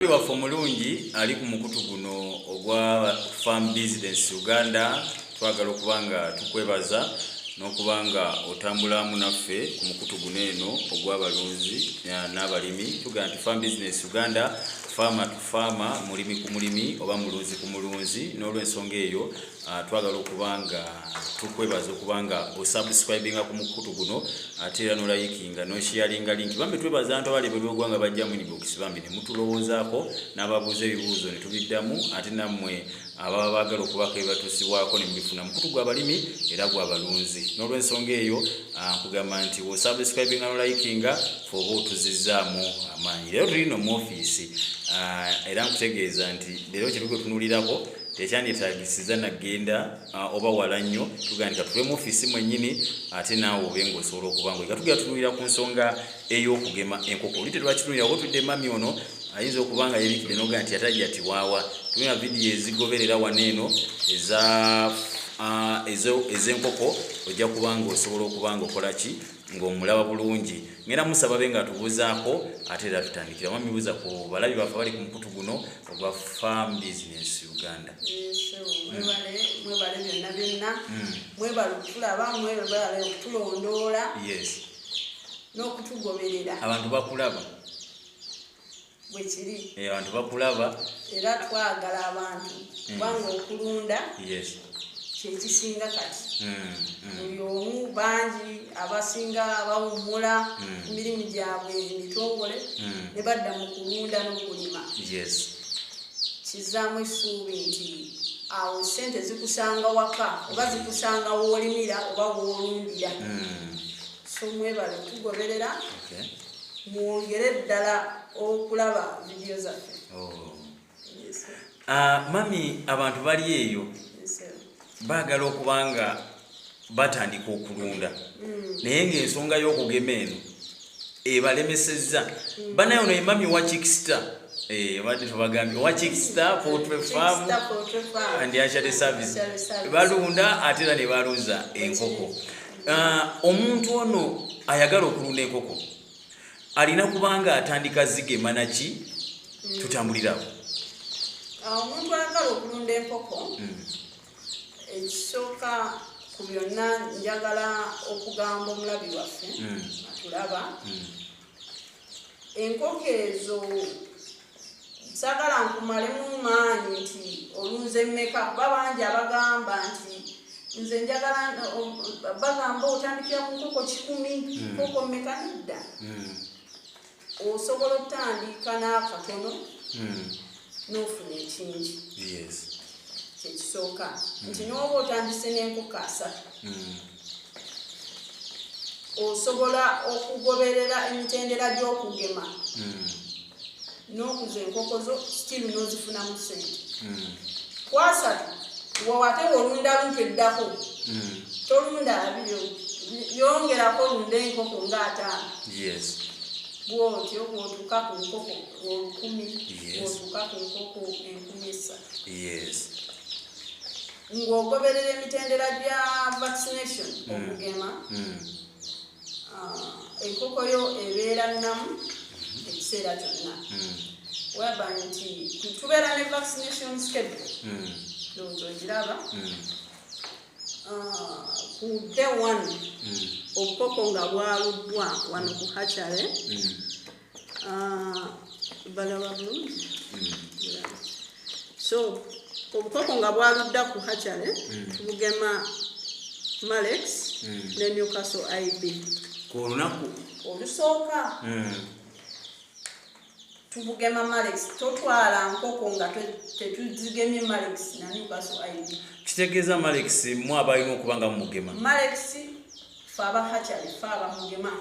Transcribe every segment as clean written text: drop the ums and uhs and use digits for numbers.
Waffe Omulunzi ali ku mukutu guno ogwa Farm Business Uganda. Twagala okubanga tukwebaza n'okubanga otambulamu naffe ku mukutu guno eno ogw'abalunzi n'abalimi. Tugamba nti Farm Business Uganda, farmer to farmer, mulimi ku mulimi oba mulunzi ku mulunzi. N'olw'ensonga eyo twagala okubanga tukwebaza okubanga osubscribinga ku mukutu guno ate era n'olayikinga n'osharinga link. Bambi twebaza abantu abalebera ogwanga bajja mu inbox bambi ne mutulowoozaako n'ababuuza ebibuuzo ne tubiddamu ate nammwe ababa baagala okubako ebibatuusibwako ne mubifuna mukutu gw'abalimi era gw'abalunzi. N'olw'ensonga eyo nkugamba nti wosubscribinga n'olayikinga fe oba otuzizzaamu amaanyi. Leero tulina mu ofiisi era nkutegeeza nti leero kye tutunulirako tekyandetagisiza nagenda oba wala nnyo. Tugamba nti katule mu ofiisi mwennyini ate naawe obe ng'osobola okuba nga katugenda tunulira ku nsonga ey'okugema enkoko. Oli tetwakitunulira oba tudde mami ono ayinza okuba nga yeebikidde n'ogamba nti yatajja tiwaawa. Tulina vidiyo ezigoberera wano eno ez'enkoko ojja kuba ng'osobola okuba ng'okola ki ng'omulaba bulungi. Ngenda musaba be nga tubuuzaako ate era tutandikira. Mami buuza ku balabi baffe bali ku mukutu guno ogwa Farm Business Uganda. Mwebale byonna byonna, mwebale okutulaba, mwebale okutulondoola n'okutugoberera. Abantu bakulaba bwe kiri. Abantu bakulaba era twagala abantu kubanga okulunda kyekisinga kati. Buli omu bangi abasinga bawummula emirimu gyabwe emitongole ne badda mu kulunda n'okulima. Kizaamu essuubi nti awo sente zikusanga waka oba zikusanga w'olimira oba w'olundira. So mwebale okutugoberera mwongere ddala okulaba vidiyo zaffe. Mami, abantu bali eyo baagala okubanga batandika okulunda naye ng'ensonga y'okugema eno ebalemesezza. Banayo no mami wa Chickstar badde tubagambye wa Chickstar Poultry Farm and Hatchery Service balunda ate era ne baluza enkoko. Omuntu ono ayagala okulunda enkoko alina kubanga atandika zigema naki tutambulirawo. Omuntu ayagala okulunda enkoko ekisooka ku byonna njagala okugamba omulabi waffe atulaba, enkoko ezo saagala nkumalemu maanyi nti olunze mmeka kuba bangi abagamba nti nze njagala bagamba otandikira ku nkoko 100 nkoko mmeka nedda. Osobola okutandika n'akatono n'ofuna ekingi. Kyekisooka nti n'oba otandise n'enkoko 3 osobola okugoberera emitendera gy'okugema n'okuza enkoko zo still n'ozifunamu ssente. Ku 3 wawate olunda luntu eddako tolunda 2 yongerako olunda enkoko nga 5. Bwotyo bwotuuka ku nkoko 1000 bwotuuka ku nkoko 10,000 ng'ogoberera emitendera gya vaccination okugema. Enkoko yo ebeera nnamu ekiseera kyonna weba nti tubeera ne vaccination schedule ogiraba. Ku day 1 obukoko nga bwaluddwa wano ku hatchery balaba bulungi. So obukoko nga bwaludda ku hatchery tubugema Malex ne Newcastle IB. Ku lunaku olusooka tubugema Malex. Totwala nkoko nga tetuzigemye Malex na Newcastle IB. kitegeeza Malex mu abalina okuba nga mumugema. Malex fe aba hatchery fe aba mugema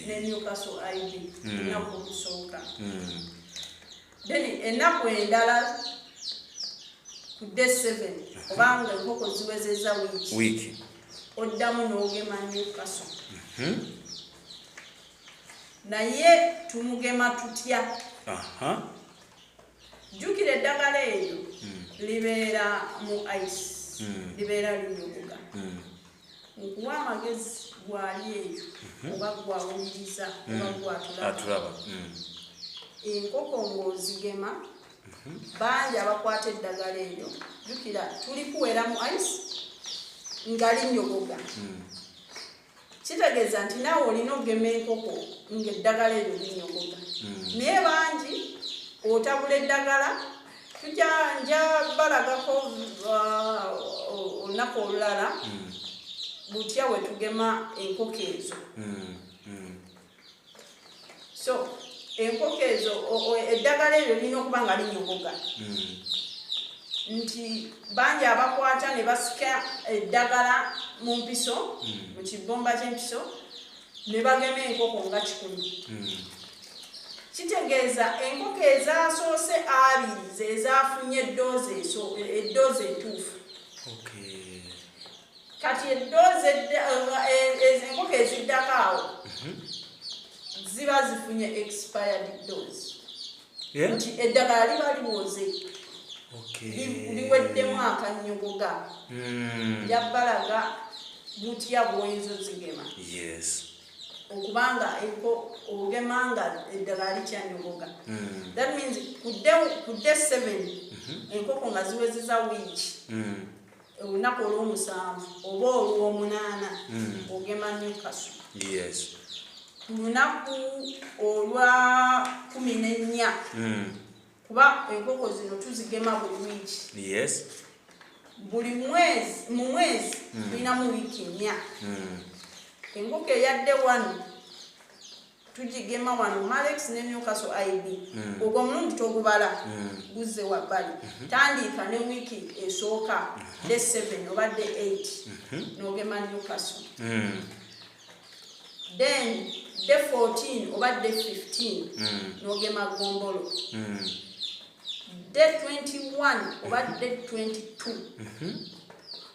ne Newcastle IB ennaku olusooka. Then ennaku endala ku day 7 obanga enkoko ziwezezza wiiki oddamu n'ogema Newcastle. Naye tumugema tutya? Jjukira eddagala eryo libeera mu ice, libeera linyuguga. Nkuwa amagezi gwali eyo oba gwawuliriza oba gwatulaba. enkoko ng'ozigema bangi abakwata eddagala eryo jjukira tuli kuwera mu ice nga linyogoga kitegeeza nti naawe olina okugema enkoko ng'eddagala eryo linyogoga naye bangi otabula eddagala nja balagako olunaku olulala butya we tugema enkoko ezo so enkoko ezo eddagala eryo lirina okuba nga linyogoga nti bangi abakwata ne basika eddagala mu mpiso mu kibomba ky'empiso ne bagema enkoko nga 10 kitegeeza enkoko ezasoose 2 ze zaafunye eddoozi entuufu kati eddoozi enkoko eziddako awo ziba zifunye expired dose nti eddagala liba liwoze liweddemu akanyogoga jabbalaga butya bwoyinza ozigema okubanga ogema nga eddagala likyanyogoga that means ku day 7 enkoko nga ziwezeza wiiki olunaku olw'omusanvu oba olw'omunaana ogema Newcastle lunaku olwa 14 kuba enkoko zino tuzigema buli wiiki buli mu mwezi tulinamu wiiki 4 enkoko eyadde 1 tugigema wano Malex ne Newcastle IB ogwo omulundi togubala guzze wabbali tandika ne wiiki esooka day 7 oba day 8 n'ogema Newcastle then day 14 oba day 15 n'ogema Gombolo day 21 oba day 22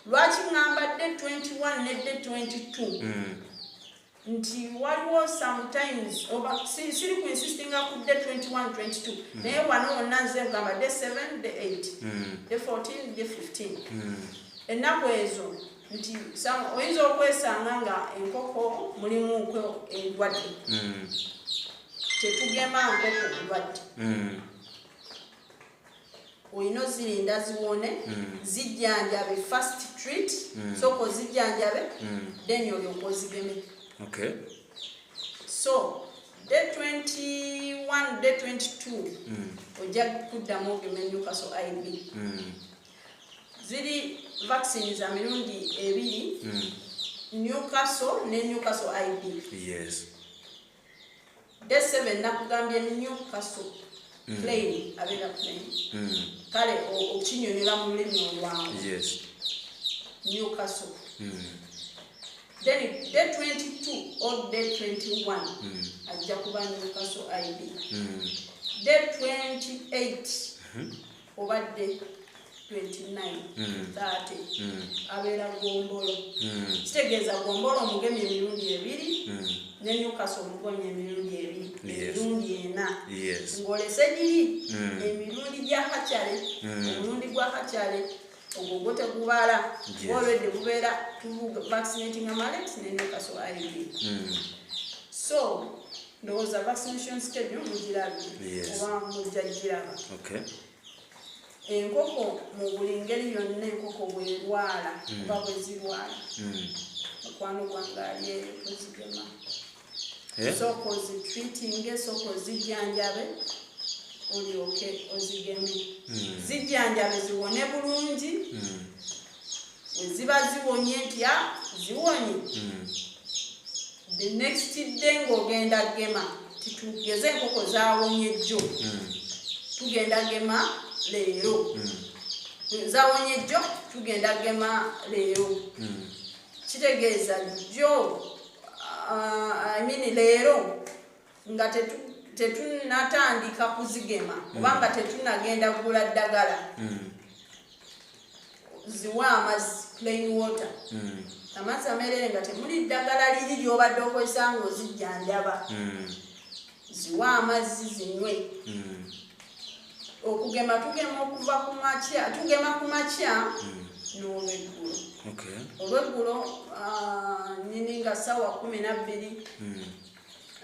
lwaki ngamba day 21 ne day 22 nti waliwo sometimes siri ku insistinga ku day 21 22 naye wano wonna nze ngamba day 7 day 8 day 14 day 15 ennaku ezo nti oyinza okwesanga nga enkoko mulimu endwadde tetugema nkoko ndwadde oyina ozirinda ziwone zijjanjabe first treat soko zijjanjabe then olyoka ozigeme so day 21 day 22 ojja kuddamu ogeme Newcastle IB ziri vaccine za mirundi 2 Newcastle ne Newcastle IB day 7 nakugambye Newcastle plain abera plain kale okinyonyola mu lulimi olwangu Newcastle then day 22 or day 21 ajja kuba Newcastle IB day 28 oba day 29 30 abera Gombolo kitegeeza Gombolo omugemi emirundi 2 ne Newcastle omugemi emirundi 2 emirundi 4 ng'olese giri emirundi gya kakyale omulundi gwa kakyale ogwo gwo tegubala olwedde bubeera vaccinating Malex ne Newcastle IB so ndowooza vaccination schedule mugirabye oba mujjagiraba enkoko mu buli ngeri yonna enkoko bwerwala oba bwezirwala mukwano gwange ali eyo tozigema sooka ozitreatinge sooka ozijjanjabe olyoke ozigeme zijjanjabe ziwone bulungi weziba ziwonye ntya ziwonye the next day ng'ogenda gema titugeze enkoko zawonye jjo tugenda gema leero zawonye jjo tugenda gema leero kitegeeza jjo leero nga tetunatandika kuzigema kubanga tetunagenda kugula ddagala ziwa amazzi plain water amazzi amerere nga temuli ddagala liri lyobadde okozesa ng'ozijjanjaba ziwa amazzi zinywe okugema tugema okuva ku makya tugema ku makya n'olweggulo olweggulo nini nga ssaawa 12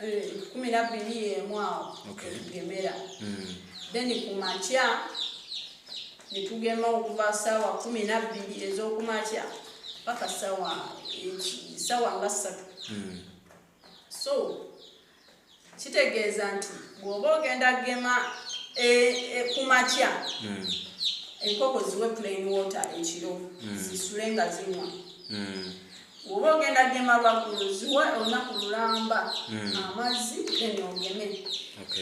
12 awo tugemera. Then kumakya ne tugema okuva ssaawa 12 ez'okumakya paka ssaawa nga 3. So kitegeeza nti bw'oba ogenda gema kumakya enkoko ziwe plain water ekiro zisule nga zinywa. Bw'oba ogenda gema lwaggulu ziwe olunaku lulamba amazzi then ogeme.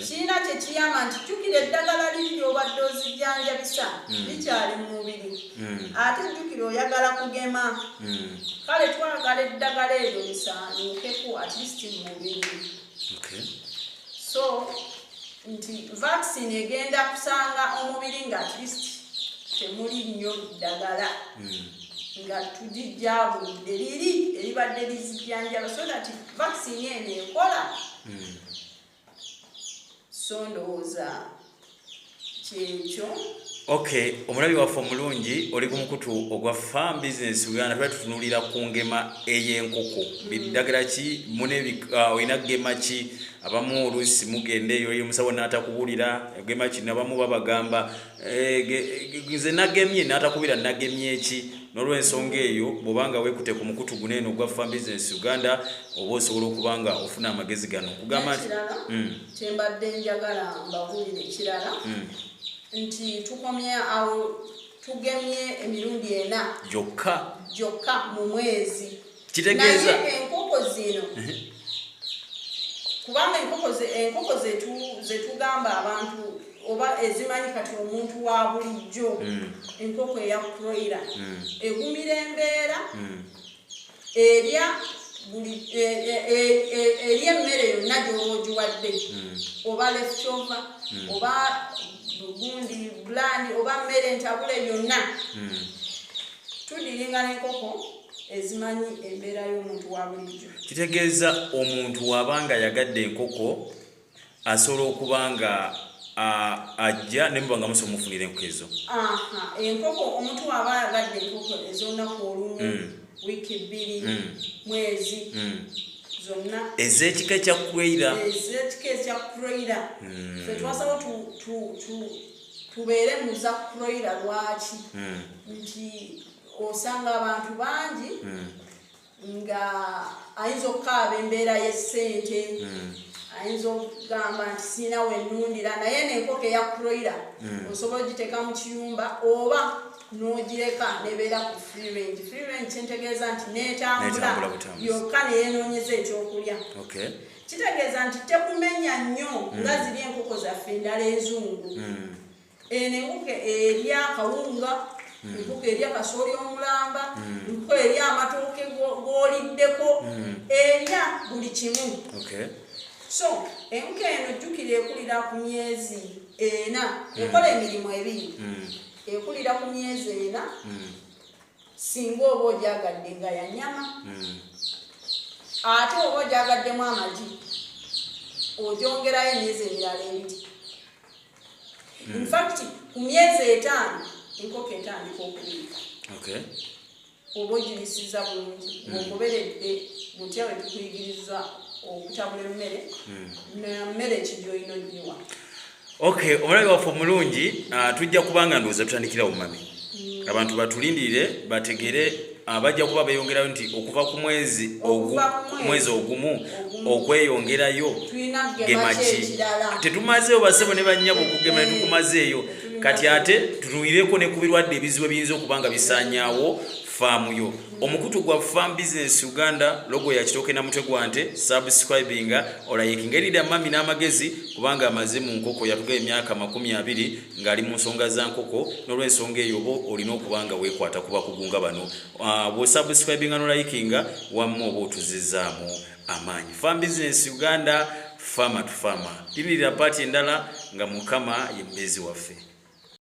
Kirina kyekiyamba nti jjukira eddagala liri ly'obadde ozijjanjabisa likyali mu mubiri ate jjukira oyagala kugema. Kale twagala eddagala eryo lisaanyuukeku at least mu mubiri. So nti vaccine egenda kusanga omubiri nga at least temuli nnyo ddagala nga tugijja bulidde liri eribadde lizijjanjaba so that vaccine eno ekola. So ndowooza kyekyo. Omulabi waffe omulungi oli ku mukutu ogwa Farm Business Uganda tuba tutunuulira ku ngema ey'enkoko. Biddagala ki olina gema ki? Abamu oluusi mugenda eyo musawo n'atakubulira gema ki nabamu babagamba nze nagemye n'atakubira nagemye eki. N'olw'ensonga eyo bw'obanga weekute ku mukutu guno eno ogwa Farm Business Uganda oba osobola okubanga ofuna amagezi gano kugamba nti kyembadde njagala mbabuulire ekirala nti tukomye awo tugemye emirundi 4 gyokka mu mwezi. Kitegeeza enkoko zino kubanga enkoko zetugamba abantu oba ezimanyi kati omuntu wa bulijjo enkoko eya broiler egumira embeera erya emmere yonna gy'oba ogiwadde oba leftover oba bugundi bland oba mmere entabule yonna tudiringa n'enkoko ezimanyi embeera y'omuntu wa bulijjo. Kitegeeza omuntu wabanga yagadde enkoko asobola okubanga ajja ne mubanga musobola mufunira enkoko ezo. Enkoko omuntu waba yagadde enkoko ez'olunaku olumu wiiki 2 mwezi zonna ez'ekika ekya broiler fe twasaba tubeere mu za broiler. Lwaki? Nti osanga abantu bangi nga ayinza okukaaba embeera y'essente ayinza okugamba nti siina we nnundira naye n'enkoko eya broiler osobola ogiteeka mu kiyumba oba n'ogireka nebeera ku free range. Free range kyentegeeza nti neetambula yokka neyenoonyeza ekyokulya. Kitegeeza nti tekumenya nnyo nga ziri enkoko zaffe endala enzungu. Eno enkoko erya kawunga, enkoko erya kasooli omulamba, enkoko erya amatooke g'oliddeko, erya buli kimu. So enkoko eno jjukira ekulira ku myezi 4 ekola emirimu 2 ekulira ku myezi 4 singa oba ogyagadde nga ya nnyama ate oba ogyagaddemu amagi ogyongerayo emyezi emirala 2. In fact ku myezi 5 enkoko etandika okubiika. Oba ogibisiza bulungi ng'ogoberedde butya bwe tukuyigiriza okutabula emmere n'emmere ekigyoyina ogiwa. Omulabi waffe omulungi tujja kubanga ndowooza tutandikira mami abantu batulindirire bategere bajja kuba beeyongerayo nti okuva ku mwezi ogumu okweyongerayo gema ki. Tetumazeeyo basebo ne bannyabo okugema ne tukumazeeyo kati ate tutuwireko ne ku birwadde ebizibu ebiyinza okubanga bisaanyaawo faamu yo. Omukutu gwa Farm Business Uganda logo ya kitooke na mutwe gwante subscribinga olayikinga erida mami n'amagezi kubanga amaze mu nkoko yatuga emyaka 20 ngali mu nsonga za nkoko n'olw'ensonga eyo bo olina okubanga weekwata kuba kugunga bano bo subscribinga n'olayikinga wamma oba otuzizaamu amaanyi. Farm Business Uganda, farmer to farmer. Tilira party endala nga mukama yembezi waffe.